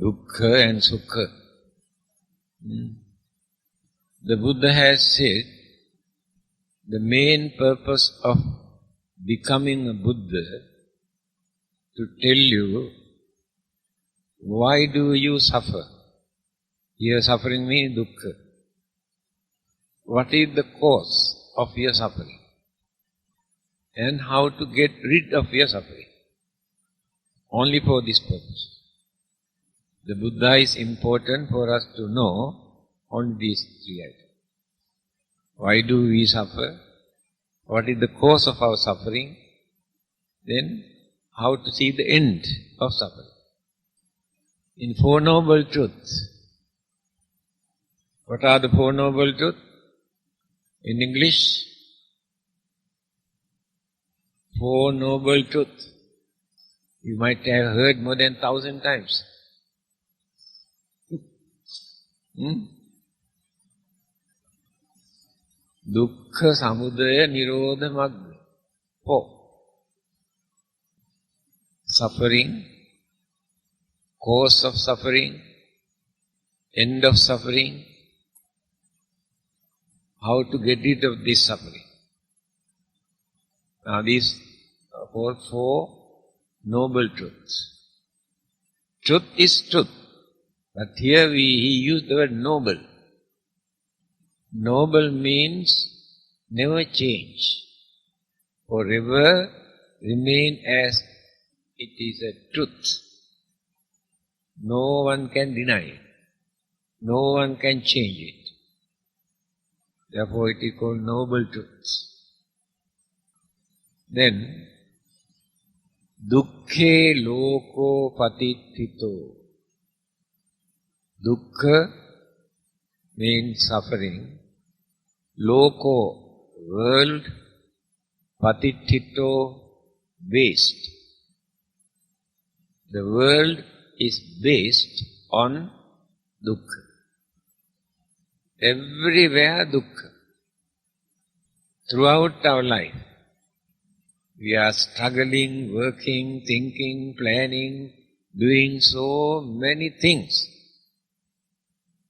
Dukkha and Sukha. The Buddha has said, the main purpose of becoming a Buddha to tell you, why do you suffer? Here suffering means dukkha. What is the cause of your suffering? And how to get rid of your suffering. Only for this purpose. The Buddha is important for us to know on these three items. Why do we suffer? What is the cause of our suffering? Then, how to see the end of suffering. In Four Noble Truths. What are the Four Noble Truths? In English, Four Noble Truths. You might have heard more than 1,000 times. Dukkha, Samudaya, Nirodha, Magga. 4. Suffering, cause of suffering, end of suffering, how to get rid of this suffering. Now these are four noble truths. Truth is truth, but here he used the word noble. Noble means never change, forever remain as it is a truth. No one can deny it. No one can change it. Therefore it is called noble truths. Then, dukkhe loko patittito. Dukkha means suffering. Loko, world. Patittito, waste. The world is based on dukkha. Everywhere dukkha. Throughout our life, we are struggling, working, thinking, planning, doing so many things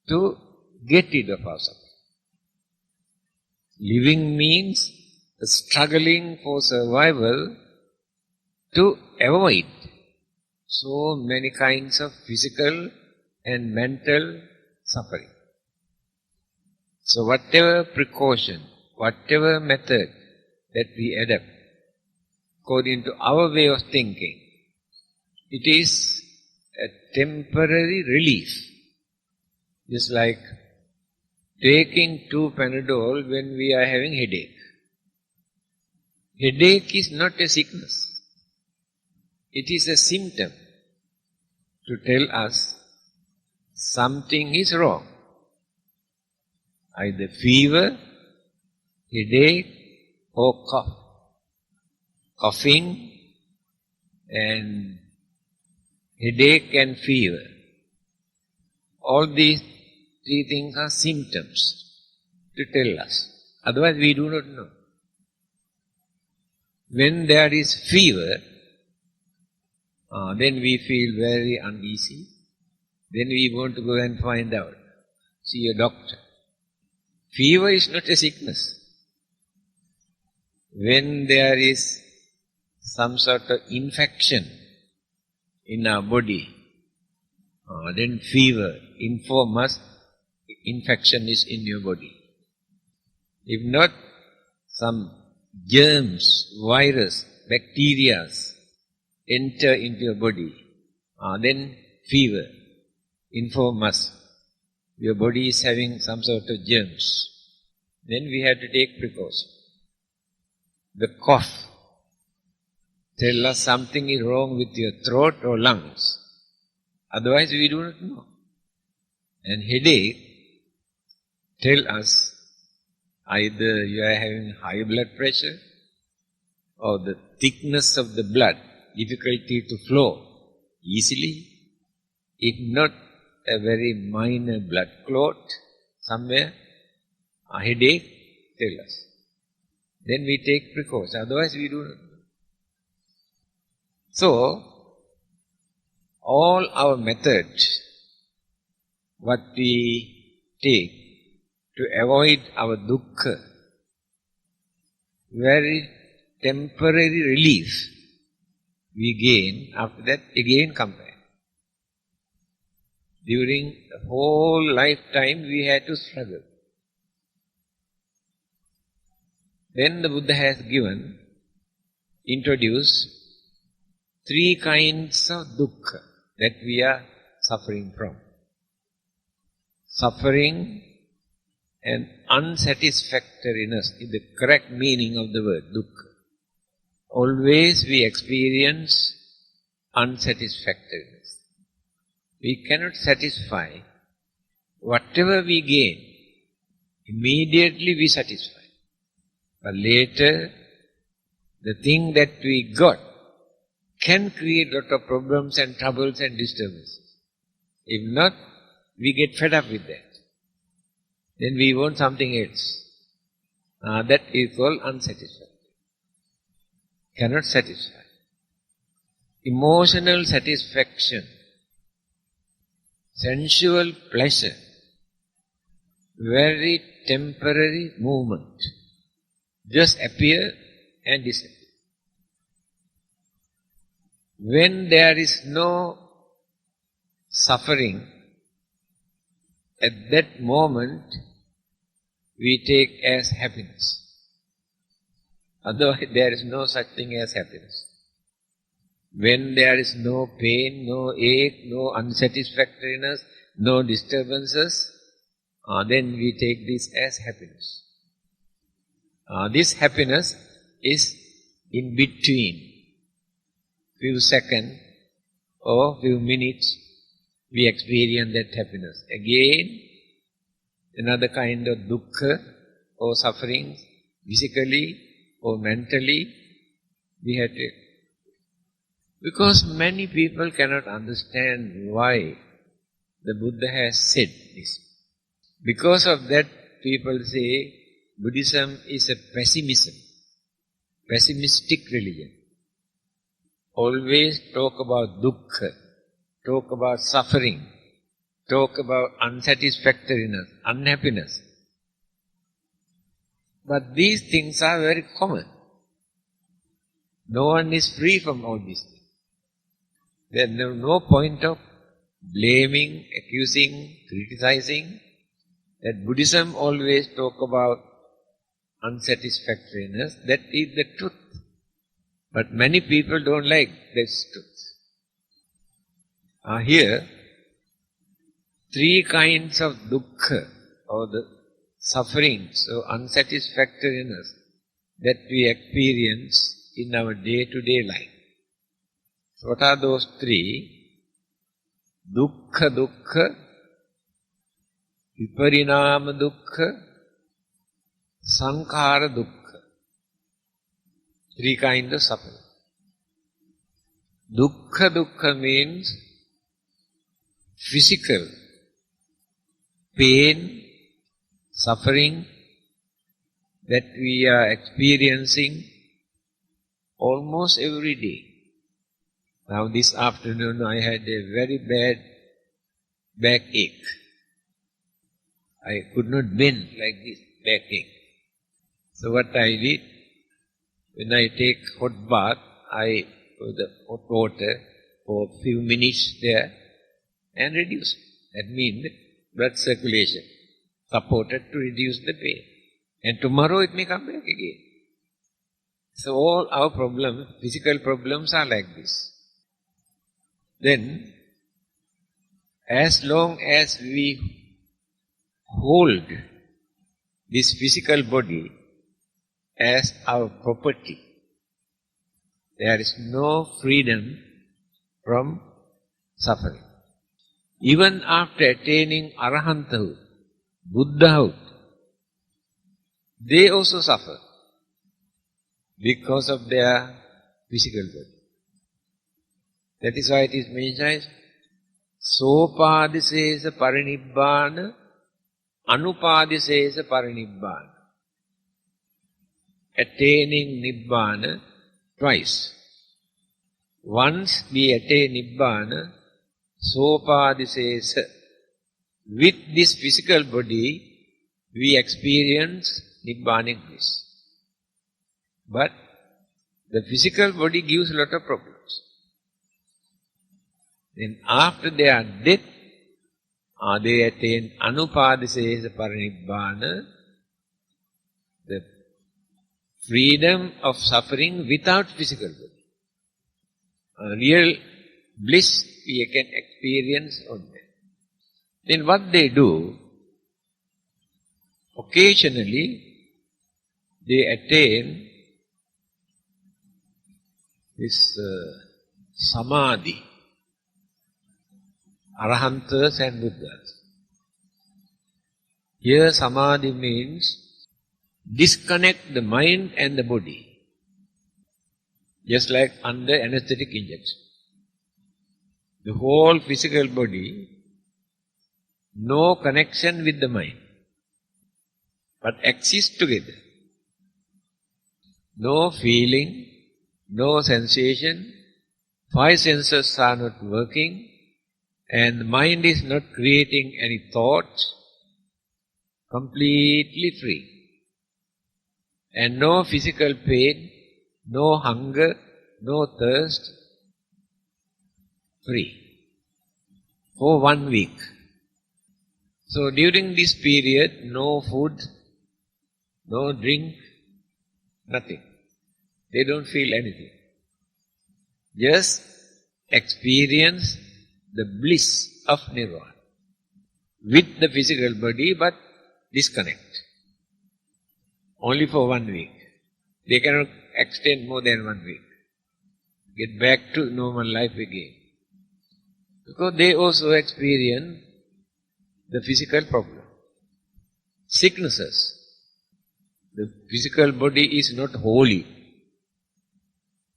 to get rid of our suffering. Living means struggling for survival to avoid so many kinds of physical and mental suffering. So whatever precaution, whatever method that we adopt, according to our way of thinking, it is a temporary relief. Just like taking 2 Panadol when we are having headache. Headache is not a sickness. It is a symptom to tell us something is wrong. Either fever, headache, or cough. Coughing and headache and fever. All these 3 things are symptoms to tell us. Otherwise we do not know. When there is fever, then we feel very uneasy. Then we want to go and find out. See a doctor. Fever is not a sickness. When there is some sort of infection in our body, then fever informs us infection is in your body. If not, some germs, virus, bacteria enter into your body, then fever informs us your body is having some sort of germs. Then we have to take precaution. The cough tells us something is wrong with your throat or lungs. Otherwise we do not know. And headache tells us either you are having high blood pressure or the thickness of the blood, difficulty to flow easily, if not a very minor blood clot somewhere, a headache tells us. Then we take precaution, otherwise we do not know. So, all our methods, what we take to avoid our dukkha, very temporary relief we gain, after that again come back. During the whole lifetime we had to struggle. Then the Buddha has introduced three kinds of dukkha that we are suffering from. Suffering and unsatisfactoriness is the correct meaning of the word dukkha. Always we experience unsatisfactoriness. We cannot satisfy. Whatever we gain, immediately we satisfy. But later, the thing that we got can create a lot of problems and troubles and disturbances. If not, we get fed up with that. Then we want something else. That is called unsatisfactory. Cannot satisfy. Emotional satisfaction, sensual pleasure, very temporary movement, just appear and disappear. When there is no suffering, at that moment we take as happiness. Otherwise there is no such thing as happiness. When there is no pain, no ache, no unsatisfactoriness, no disturbances, then we take this as happiness. This happiness is in between. Few seconds or few minutes we experience that happiness. Again, another kind of dukkha or suffering, physically or mentally, we have to. Because many people cannot understand why the Buddha has said this. Because of that, people say Buddhism is a pessimistic religion. Always talk about dukkha, talk about suffering, talk about unsatisfactoriness, unhappiness. But these things are very common. No one is free from all these things. There is no point of blaming, accusing, criticizing. That Buddhism always talk about unsatisfactoriness. That is the truth. But many people don't like this truth. Here, three kinds of dukkha or the sufferings or unsatisfactoriness that we experience in our day-to-day life. So what are those three? Dukkha dukkha, viparinama dukkha, sankhara dukkha. Three kinds of suffering. Dukkha dukkha means physical pain, suffering that we are experiencing almost every day. Now this afternoon I had a very bad backache. I could not bend like this, backache. So what I did, when I take hot bath, I put the hot water for a few minutes there and reduce it. That means blood circulation supported to reduce the pain. And tomorrow it may come back again. So all our problems, physical problems are like this. Then, as long as we hold this physical body as our property, there is no freedom from suffering. Even after attaining Arahanthood, Buddhahood, they also suffer because of their physical body. That is why it is mentioned, Sopadisesa parinibbana, anupadisesa parinibbana. Attaining Nibbana twice. Once we attain Nibbana, sopadisesa. With this physical body, we experience Nibbanic bliss. But the physical body gives a lot of problems. Then after their death, they attain anupadisesa parinibbana, the freedom of suffering without physical body. A real bliss we can experience on that. Then what they do, occasionally they attain this samadhi, Arahants and Buddhas. Here samadhi means disconnect the mind and the body, just like under anesthetic injection. The whole physical body, no connection with the mind, but exist together. No feeling, no sensation, five senses are not working, and the mind is not creating any thoughts, completely free. And no physical pain, no hunger, no thirst, free. For 1 week. So during this period, no food, no drink, nothing. They don't feel anything. Just experience the bliss of nirvana with the physical body, but disconnect. Only for 1 week. They cannot extend more than 1 week. Get back to normal life again. Because they also experience the physical problem. Sicknesses. The physical body is not holy.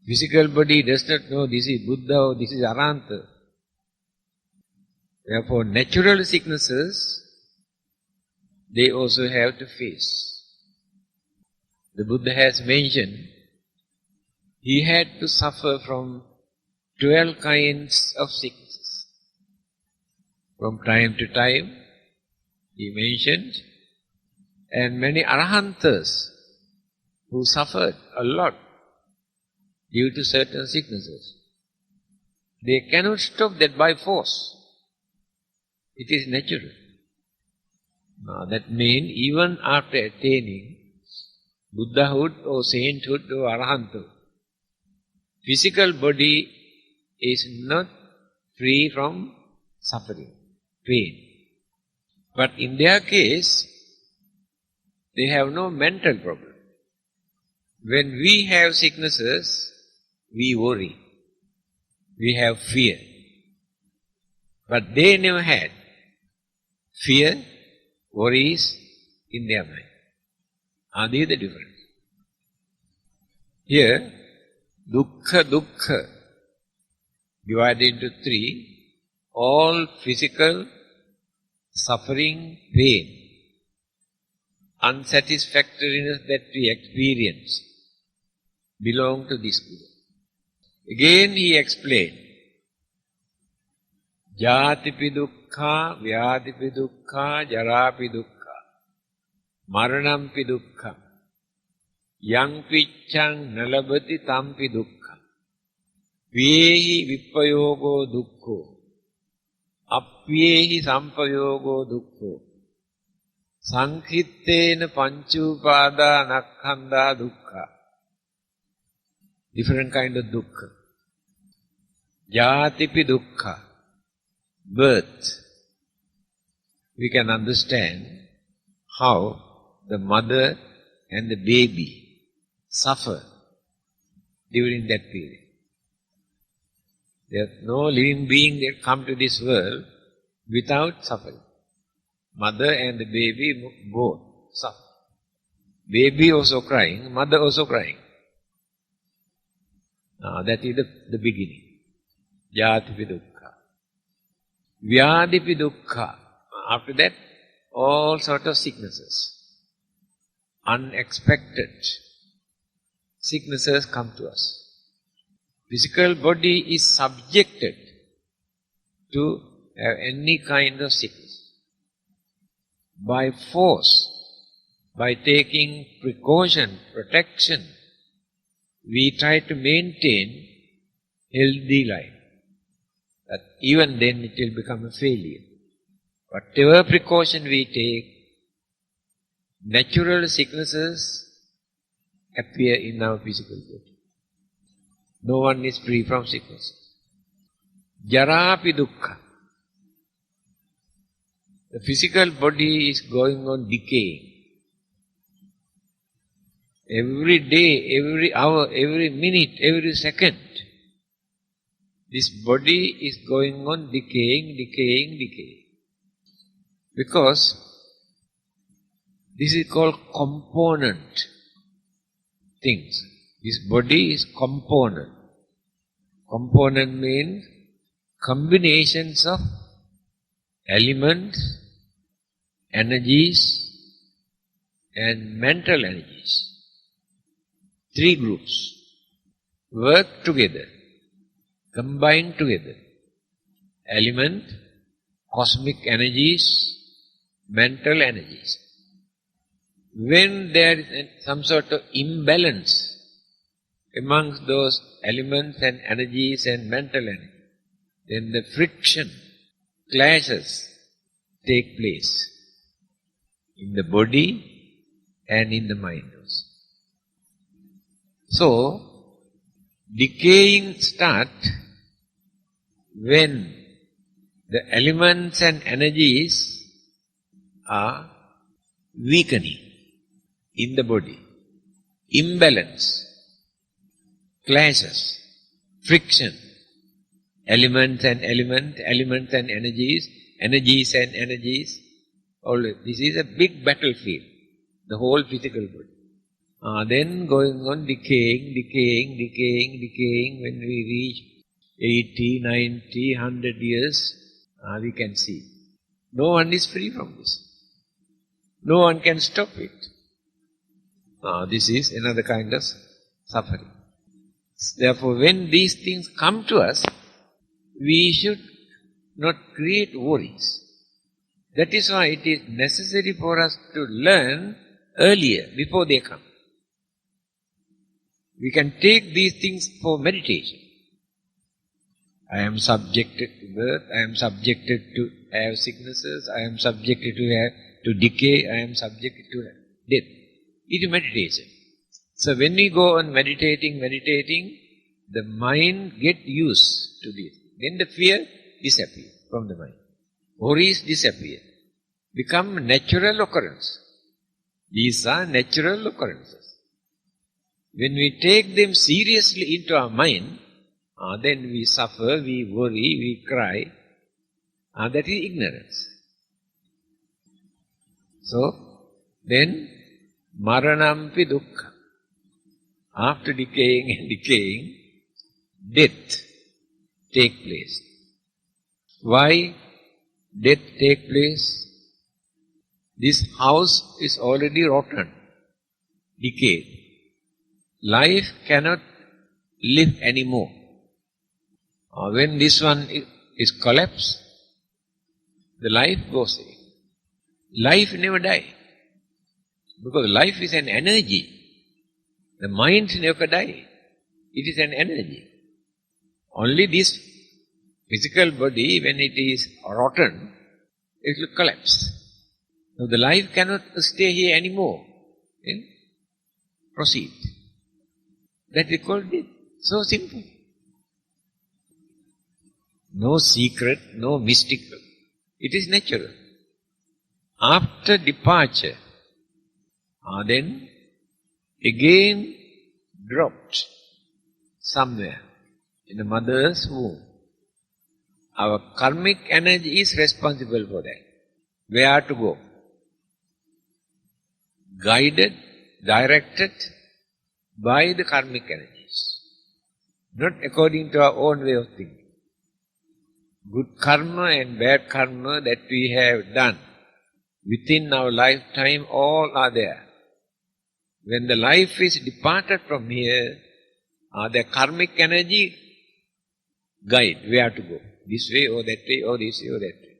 Physical body does not know this is Buddha or this is Arahanta. Therefore, natural sicknesses, they also have to face. The Buddha has mentioned, he had to suffer from 12 kinds of sicknesses. From time to time, he mentioned, and many Arahants who suffered a lot due to certain sicknesses. They cannot stop that by force. It is natural. Now that means even after attaining Buddhahood or sainthood or Arahanthood, physical body is not free from suffering, pain. But in their case, they have no mental problem. When we have sicknesses, we worry. We have fear. But they never had fear, worries in their mind. Are they the difference? Here, dukkha, divided into 3, all physical suffering, pain, unsatisfactoriness that we experience belong to this group. Again he explained, jatipi dukkha, vyadipi dukkha, jarapi dukkha, maranampi dukkha, yang piccang nalabati tampi dukkha, vyehi vippayogo dukkho, appyehi sampayogo dukkho, sankhittena panchupada nakkhandha dukkha. Different kind of dukkha. Jatipi dukkha, birth. We can understand how the mother and the baby suffer during that period. There is no living being that come to this world without suffering. Mother and the baby both suffer. Baby also crying, mother also crying. That is the beginning. Jatipi dukkha. Vyadipi dukkha. After that, all sort of sicknesses. Unexpected sicknesses come to us. Physical body is subjected to have any kind of sickness. By force, by taking precaution, protection, we try to maintain healthy life. But even then it will become a failure. Whatever precaution we take, natural sicknesses appear in our physical body. No one is free from sickness. Jarapi dukkha. The physical body is going on decaying. Every day, every hour, every minute, every second, this body is going on decaying. Because this is called component things. This body is component. Component means combinations of elements, energies, and mental energies. 3 groups work together, combine together. Element, cosmic energies, mental energies. When there is some sort of imbalance amongst those elements and energies and mental energies, then the friction, clashes take place in the body and in the mind also. So, decaying starts when the elements and energies are weakening in the body. Imbalance, clashes, friction, elements and energies, energies and energies. Always. This is a big battlefield, the whole physical body. Then going on decaying. When we reach 80, 90, 100 years, we can see. No one is free from this. No one can stop it. This is another kind of suffering. Therefore, when these things come to us, we should not create worries. That is why it is necessary for us to learn earlier, before they come. We can take these things for meditation. I am subjected to birth, I am subjected to have sicknesses, I am subjected to decay, I am subjected to death. It is meditation. So when we go on meditating, the mind gets used to this. Then the fear disappears from the mind. Worries disappear. Become natural occurrence. These are natural occurrences. When we take them seriously into our mind, then we suffer, we worry, we cry. That is ignorance. So, then, maranampi dukkha. After decaying, death take place. Why death take place? This house is already rotten, decayed. Life cannot live anymore. When this one is collapsed, the life goes away. Life never dies. Because life is an energy. The mind never dies. It is an energy. Only this physical body, when it is rotten, it will collapse. So the life cannot stay here anymore. Proceed. That is called death. So simple. No secret, no mystical. It is natural. After departure, then again dropped somewhere in the mother's womb. Our karmic energy is responsible for that. Where to go? Guided, directed by the karmic energies. Not according to our own way of thinking. Good karma and bad karma that we have done within our lifetime, all are there. When the life is departed from here, the karmic energy guide where to go. this way or that way or this way or that way.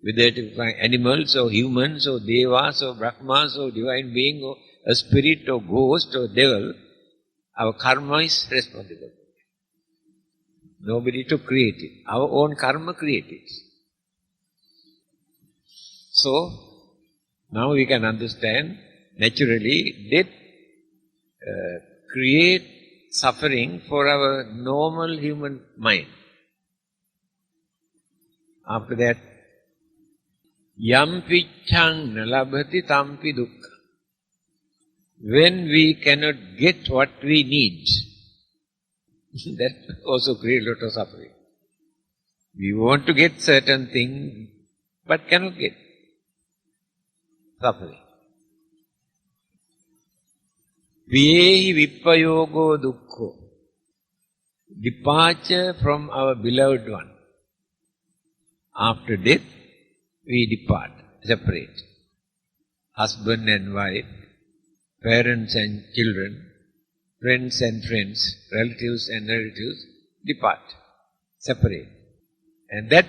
Whether it is animals or humans or devas or brahmas or divine being or a spirit or ghost or devil, our karma is responsible. Nobody to create it. Our own karma creates it. So, now we can understand, naturally, death creates suffering for our normal human mind. After that, yam pichang nalabhati tampi dukkha. When we cannot get what we need, that also creates a lot of suffering. We want to get certain thing, but cannot get. Suffering. Viehi vippayogo dukkho. Departure from our beloved one. After death, we depart, separate. Husband and wife, parents and children, friends and friends, relatives and relatives, depart, separate. And that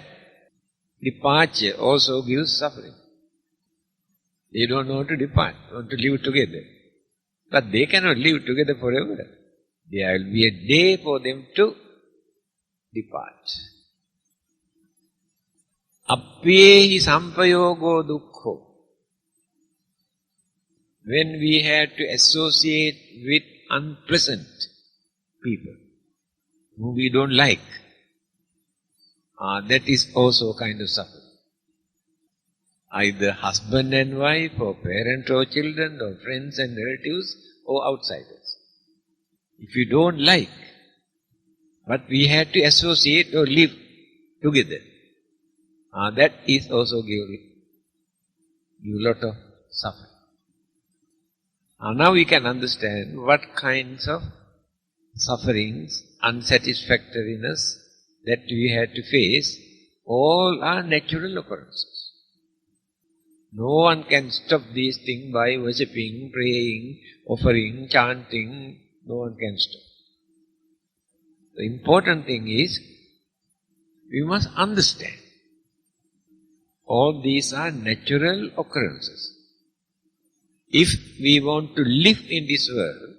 departure also gives suffering. They don't know to depart, want to live together. But they cannot live together forever. There will be a day for them to depart. Appyehi sampayogo dukkho. When we have to associate with unpleasant people whom we don't like, that is also a kind of suffering. Either husband and wife, or parent or children, or friends and relatives, or outsiders. If you don't like, but we have to associate or live together, that is also give a lot of suffering. Now we can understand what kinds of sufferings, unsatisfactoriness that we have to face, all are natural occurrences. No one can stop these things by worshipping, praying, offering, chanting. No one can stop. The important thing is, we must understand. All these are natural occurrences. If we want to live in this world,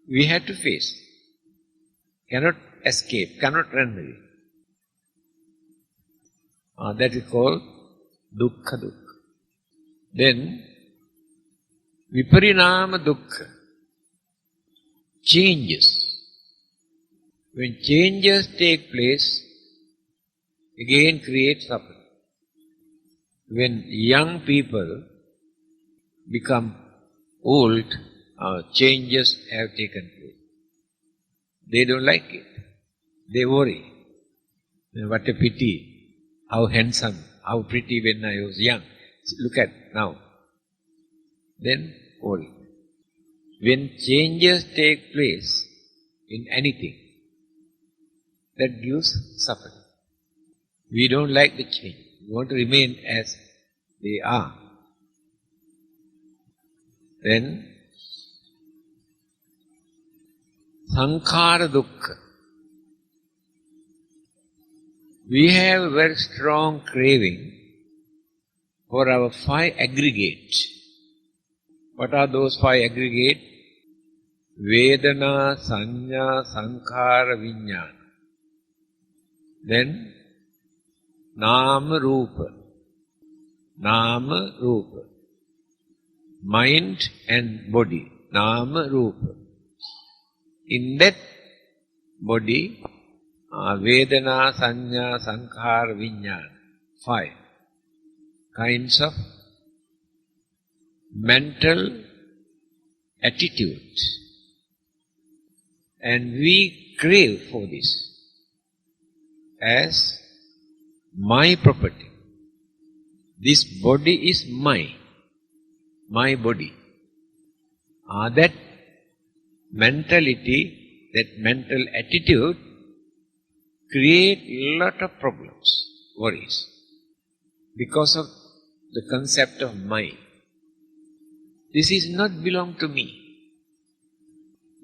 we have to face. Cannot escape, cannot run away. That is called dukkha dukkha. Then, viparinama dukkha. Changes. When changes take place, again create suffering. When young people become old, changes have taken place. They don't like it. They worry. What a pity. How handsome, how pretty when I was young. Look at now. Then old. When changes take place in anything, that gives suffering. We don't like the change. We want to remain as they are. Then, sankhara dukkha. We have a very strong craving for our 5 aggregates. What are those 5 aggregates? Vedana, Sanya, Sankhara, Vijnana. Then, Nama, Rupa. Nama, Rupa. Mind and body. Nama, Rupa. In that body, Vedana, Sanya, Sankhara, Vijnana. 5 kinds of mental attitudes. And we crave for this as my property. This body is my body. That mentality, that mental attitude create a lot of problems, worries, because of the concept of my. This is not belong to me.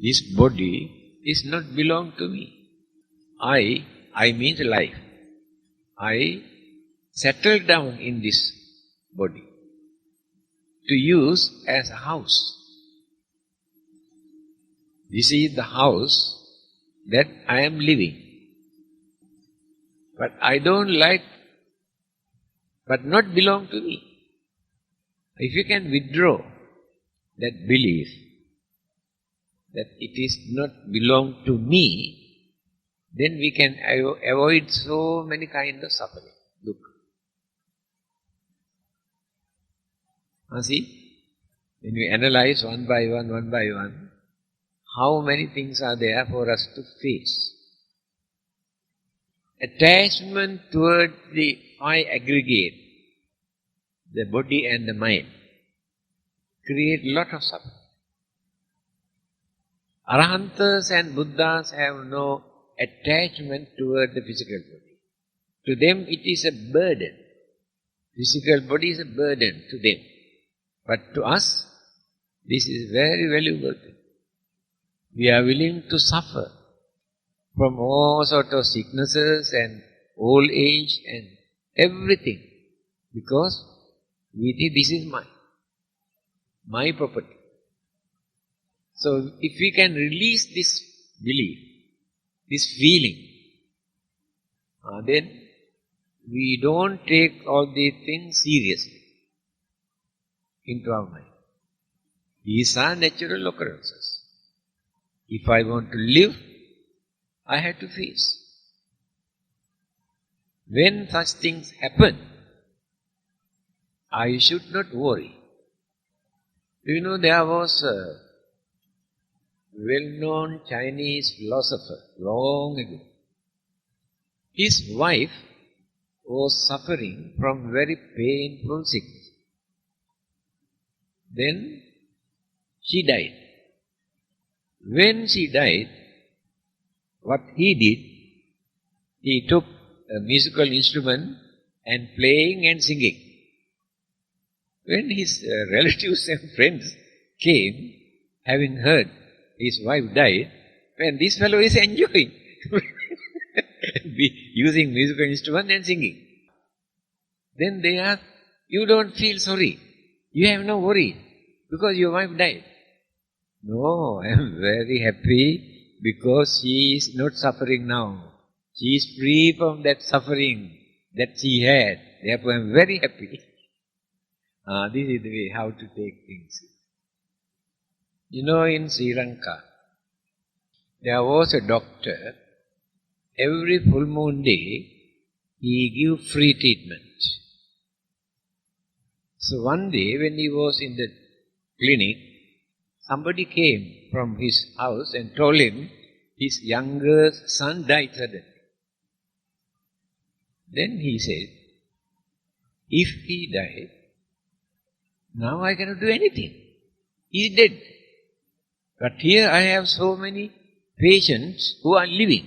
This body is not belong to me. I means life. I settled down in this body to use as a house. This is the house that I am living. But I don't like, but not belong to me. If you can withdraw that belief that it is not belong to me, then we can avoid so many kinds of suffering. Look. See, when we analyze one by one, how many things are there for us to face. Attachment toward the five aggregates, the body and the mind, create lot of suffering. Arahants and Buddhas have no attachment toward the physical body. To them it is a burden. Physical body is a burden to them. But to us, this is very valuable thing. We are willing to suffer from all sorts of sicknesses and old age and everything, because we think this is my property. So if we can release this belief, this feeling, then we don't take all these things seriously into our mind. These are natural occurrences. If I want to live, I have to face. When such things happen, I should not worry. You know, there was a well-known Chinese philosopher long ago. His wife was suffering from very painful sickness. Then she died. When she died, what he did, he took a musical instrument and playing and singing. When his relatives and friends came, having heard his wife died, when this fellow is enjoying, using musical instrument and singing. Then they ask, you don't feel sorry, you have no worry, because your wife died. No, I am very happy because she is not suffering now. She is free from that suffering that she had. Therefore I am very happy. This is the way how to take things. You know, in Sri Lanka, there was a doctor. Every full moon day, he gave free treatment. So one day when he was in the clinic, somebody came from his house and told him his younger son died suddenly. Then he said, if he died, now I cannot do anything. He is dead. But here I have so many patients who are living.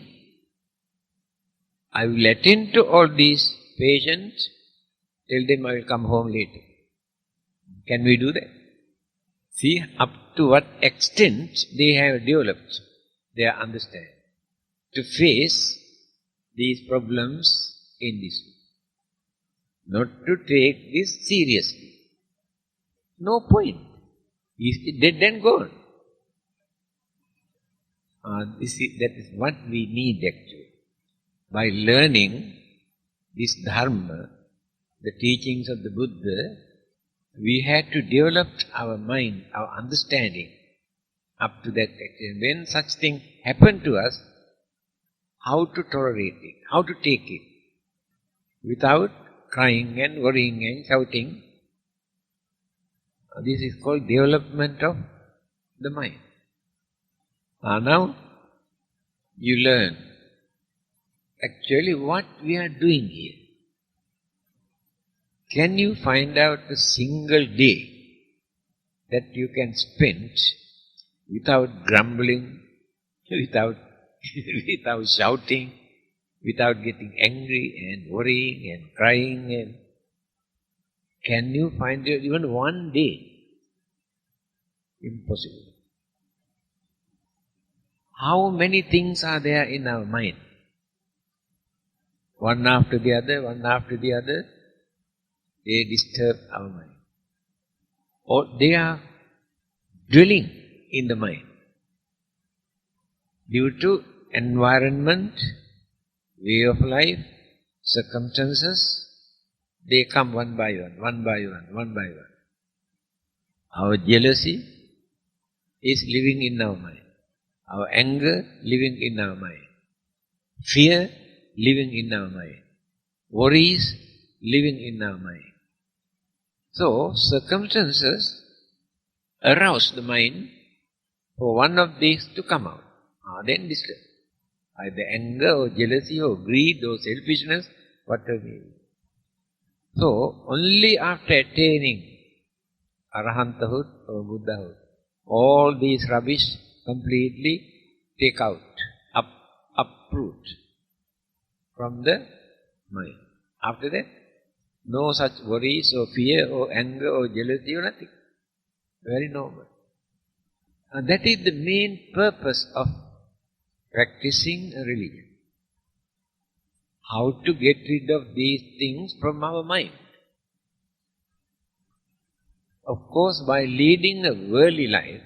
I will attend to all these patients, tell them I will come home later. Can we do that? See up to what extent they have developed their understanding to face these problems in this way. Not to take this seriously. No point. He is dead and gone. That is what we need actually. By learning this Dharma, the teachings of the Buddha, we had to develop our mind, our understanding up to that extent. When such thing happen to us, how to tolerate it, how to take it, without crying and worrying and shouting. This is called development of the mind. Now, you learn actually what we are doing here. Can you find out a single day that you can spend without grumbling, without shouting, without getting angry and worrying and crying? And can you find it even one day? Impossible. How many things are there in our mind? one after the other, they disturb our mind. Or they are dwelling in the mind. Due to environment, way of life, circumstances, they come one by one. Our jealousy is living in our mind. Our anger living in our mind. Fear living in our mind. Worries living in our mind. So, circumstances arouse the mind for one of these to come out. Then disturb. Either anger or jealousy or greed or selfishness, whatever it is. So, only after attaining Arahanthood or Buddhahood, all these rubbish completely take out, uproot from the mind. After that, no such worries or fear or anger or jealousy or nothing. Very normal. And that is the main purpose of practicing a religion. How to get rid of these things from our mind. Of course, by leading a worldly life,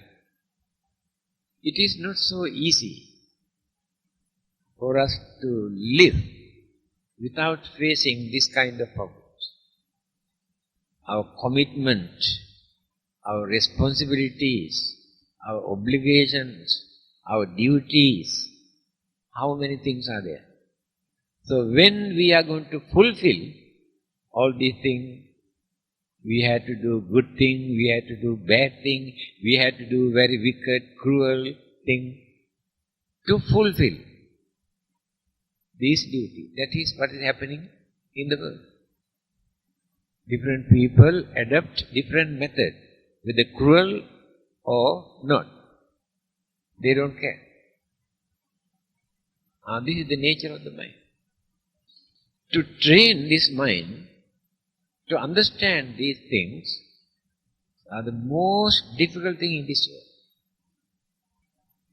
it is not so easy for us to live without facing this kind of problems. Our commitment, our responsibilities, our obligations, our duties, how many things are there? So when we are going to fulfill all these things, we had to do good thing, we had to do bad thing, we had to do very wicked, cruel thing to fulfill this duty. That is what is happening in the world. Different people adopt different methods, whether cruel or not. They don't care. This is the nature of the mind. To train this mind to understand these things are the most difficult thing in this world.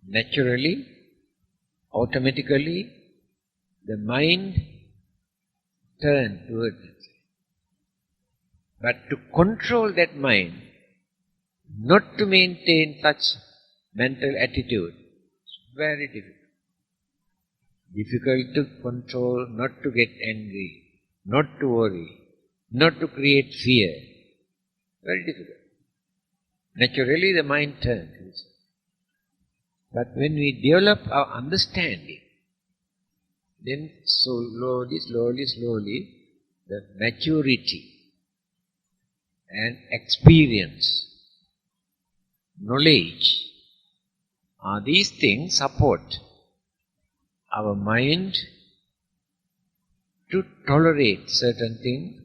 Naturally, automatically, the mind turns towards it. But to control that mind, not to maintain such mental attitude, is very difficult. Difficult to control, not to get angry, not to worry, not to create fear. Very difficult. Naturally the mind turns. But when we develop our understanding, then slowly, the maturity and experience, knowledge, these things support our mind to tolerate certain things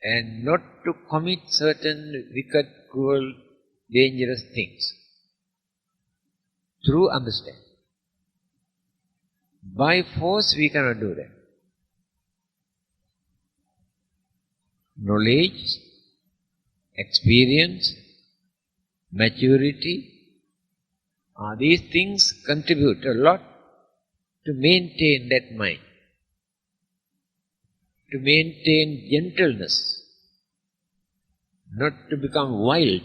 and not to commit certain wicked, cruel, dangerous things through understanding. By force we cannot do that. Knowledge, experience, maturity, these things contribute a lot to maintain that mind, to maintain gentleness, not to become wild,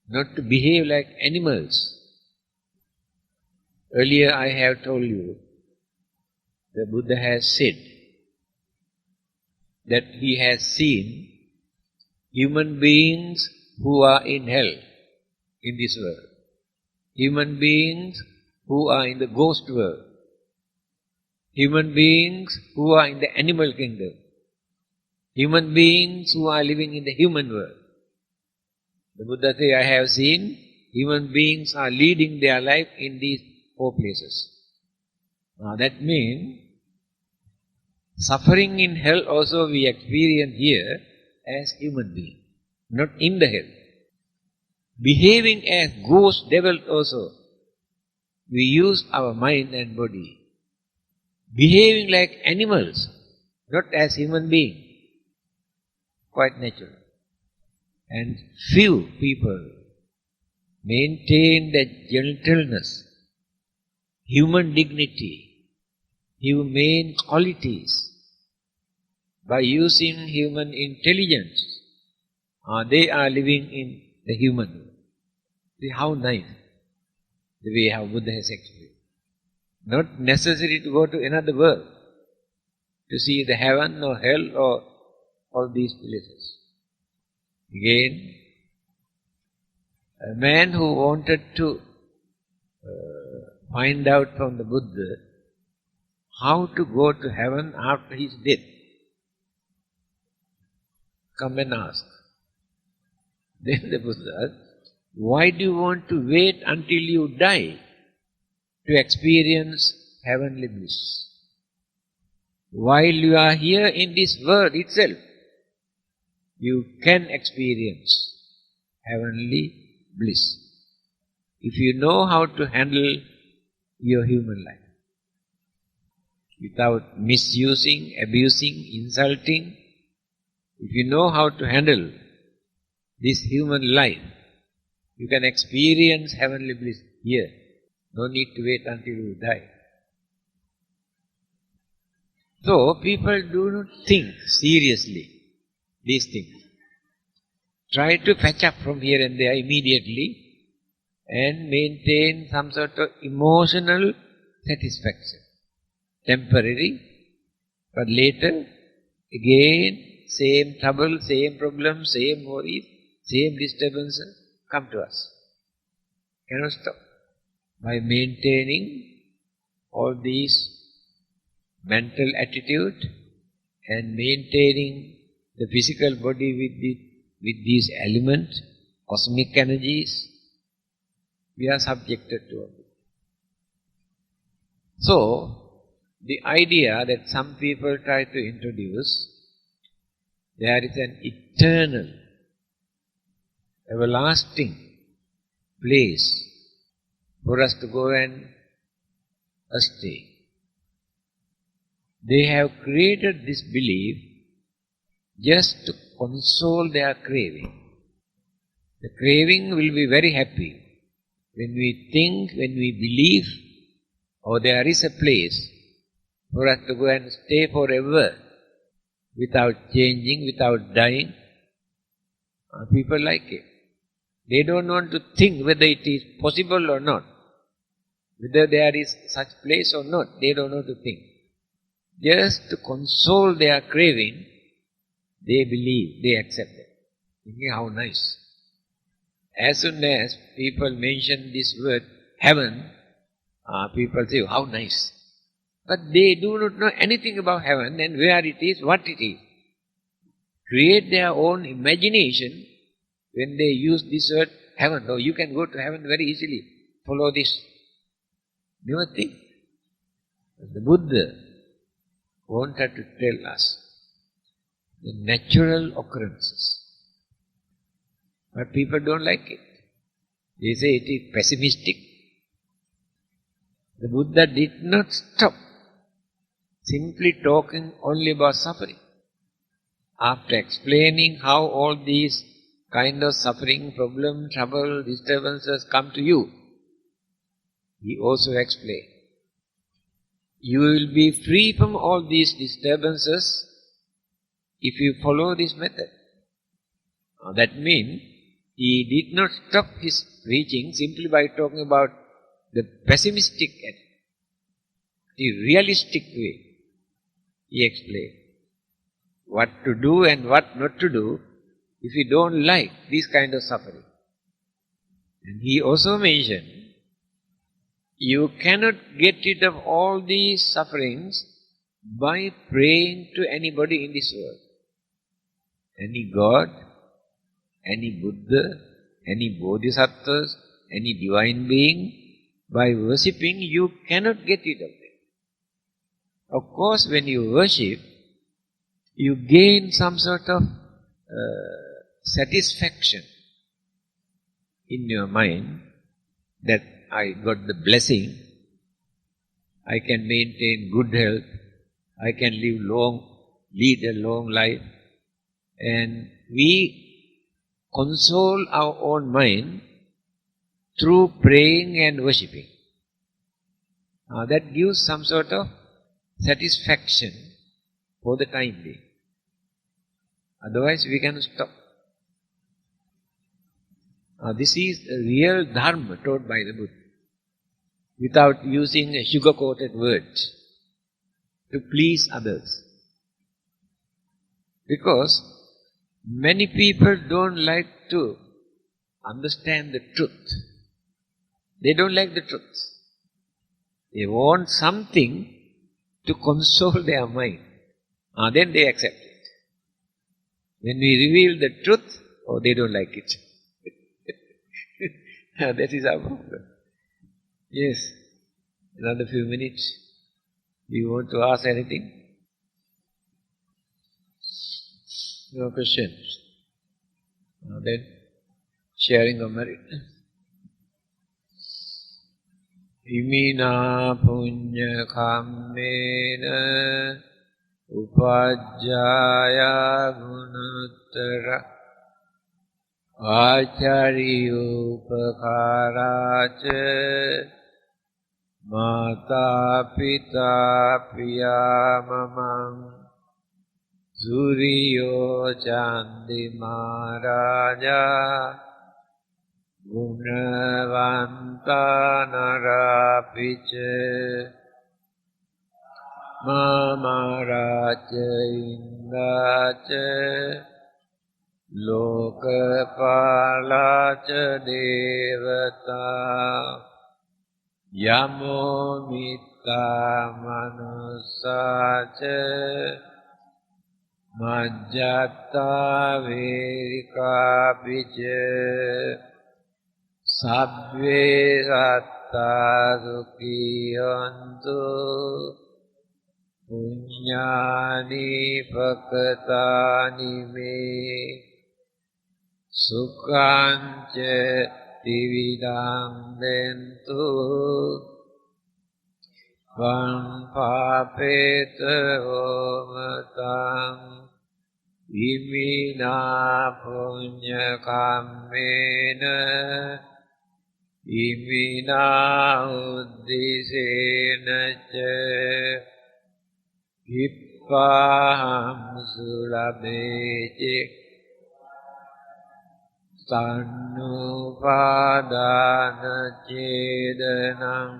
not to behave like animals. Earlier I have told you, the Buddha has said that he has seen human beings who are in hell in this world, human beings who are in the ghost world, human beings who are in the animal kingdom, human beings who are living in the human world. The Buddha says, I have seen human beings are leading their life in these four places. That means suffering in hell also we experience here as human beings, not in the hell. Behaving as ghost devils also, we use our mind and body. Behaving like animals, not as human beings, quite natural. And few people maintain that gentleness, human dignity, humane qualities by using human intelligence. They are living in the human world. See how nice the way how Buddha has explained. Not necessary to go to another world to see the heaven or hell or all these places. Again, a man who wanted to find out from the Buddha how to go to heaven after his death, come and ask. Then the Buddha asked, why do you want to wait until you die to experience heavenly bliss? While you are here in this world itself, you can experience heavenly bliss if you know how to handle your human life without misusing, abusing, insulting. If you know how to handle this human life, you can experience heavenly bliss here. No need to wait until you die. So, people do not think seriously these things. Try to fetch up from here and there immediately and maintain some sort of emotional satisfaction. Temporary, but later, again, same trouble, same problems, same worries, same disturbances come to us. Cannot stop. By maintaining all these mental attitude and maintaining the physical body with these elements, cosmic energies, we are subjected to all this. So, the idea that some people try to introduce, there is an eternal, everlasting place for us to go and stay. They have created this belief just to console their craving. The craving will be very happy when we think, when we believe, there is a place for us to go and stay forever without changing, without dying. People like it. They don't want to think whether it is possible or not, whether there is such place or not. They don't want to think. Just to console their craving, they believe, they accept it. Thinking how nice. As soon as people mention this word heaven, people say, how nice. But they do not know anything about heaven and where it is, what it is. Create their own imagination when they use this word heaven. Oh, you can go to heaven very easily. Follow this. Never think. The Buddha wanted to tell us the natural occurrences. But people don't like it. They say it is pessimistic. The Buddha did not stop simply talking only about suffering. After explaining how all these kind of suffering, problem, trouble, disturbances come to you, he also explained, you will be free from all these disturbances if you follow this method. That means he did not stop his preaching simply by talking about the pessimistic, the realistic way. He explained what to do and what not to do if you don't like this kind of suffering. And he also mentioned, you cannot get rid of all these sufferings by praying to anybody in this world. Any God, any Buddha, any Bodhisattvas, any divine being. By worshipping, you cannot get rid of them. Of course, when you worship, you gain some sort of satisfaction in your mind that I got the blessing, I can maintain good health, I can lead a long life, and we console our own mind through praying and worshipping. That gives some sort of satisfaction for the time being. Otherwise we can stop. This is the real dharma taught by the Buddha, without using sugar-coated words to please others. Because many people don't like to understand the truth. They don't like the truth. They want something to console their mind. Then they accept it. When we reveal the truth, they don't like it. That is our problem. Yes. Another few minutes. Do you want to ask anything? No questions. Then, sharing of merit. Imina punya kammena upajjaya gunuttara Achariyupakaraca Mata Pita Priyamamam Suriyo Chandi Maharaja Gunavanta Narapicha Mamaraja Indacha Lokapalacha Devata Yamo Mita Manusacha Majjata Verika Picha Sabbe Satta Sukhiyantu Punyani Pakatani Me Sukhanca Dividang Dentu Van Papeta Omatang Imina Punya Kammena Imina Uddisena Ca Kippaham Sulabeje Tannupadana Chedanam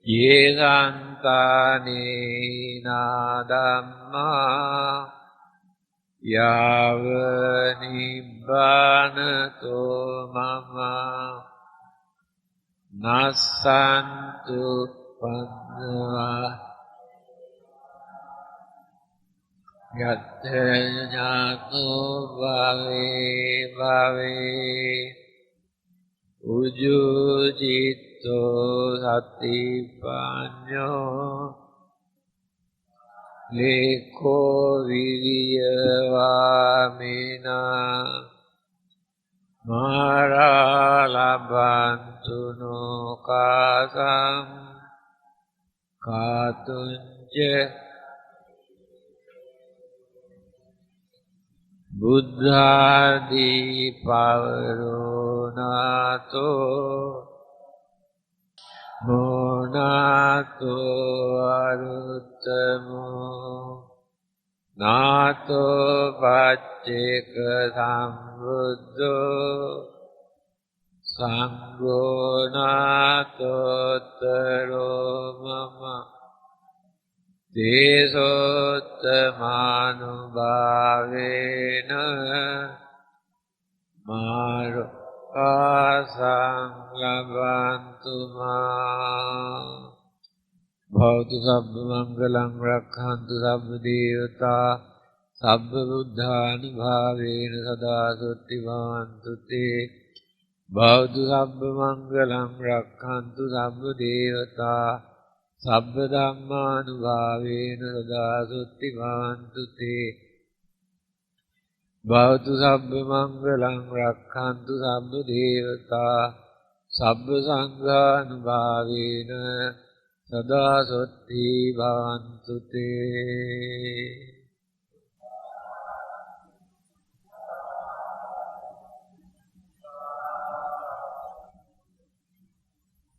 Yedantani Nadamma Yavanibbanato Mama Nasantu Padma Yatthañāto bhave bhave Ujujitto satipañño Lekho viriyavamina Maralabantu no kasam Katunca Buddhadi pavaronato monato aruttamo nato pacceka sambuddho sangho nato taro mama Desottamanubhavena Marukasang labantu ma Bhavatu sabba mangalam rakhantu sabba devata sabba buddhanubhavena sada sutti bhavantu te Bhavatu sabba mangalam rakhantu sabba devata Sabba dhammanubhavena sada sutti bhavantu te Bhavatu sabba mangalam rakhantu sabba devata Sabba sanghanubhavena sada sutti bhavantu te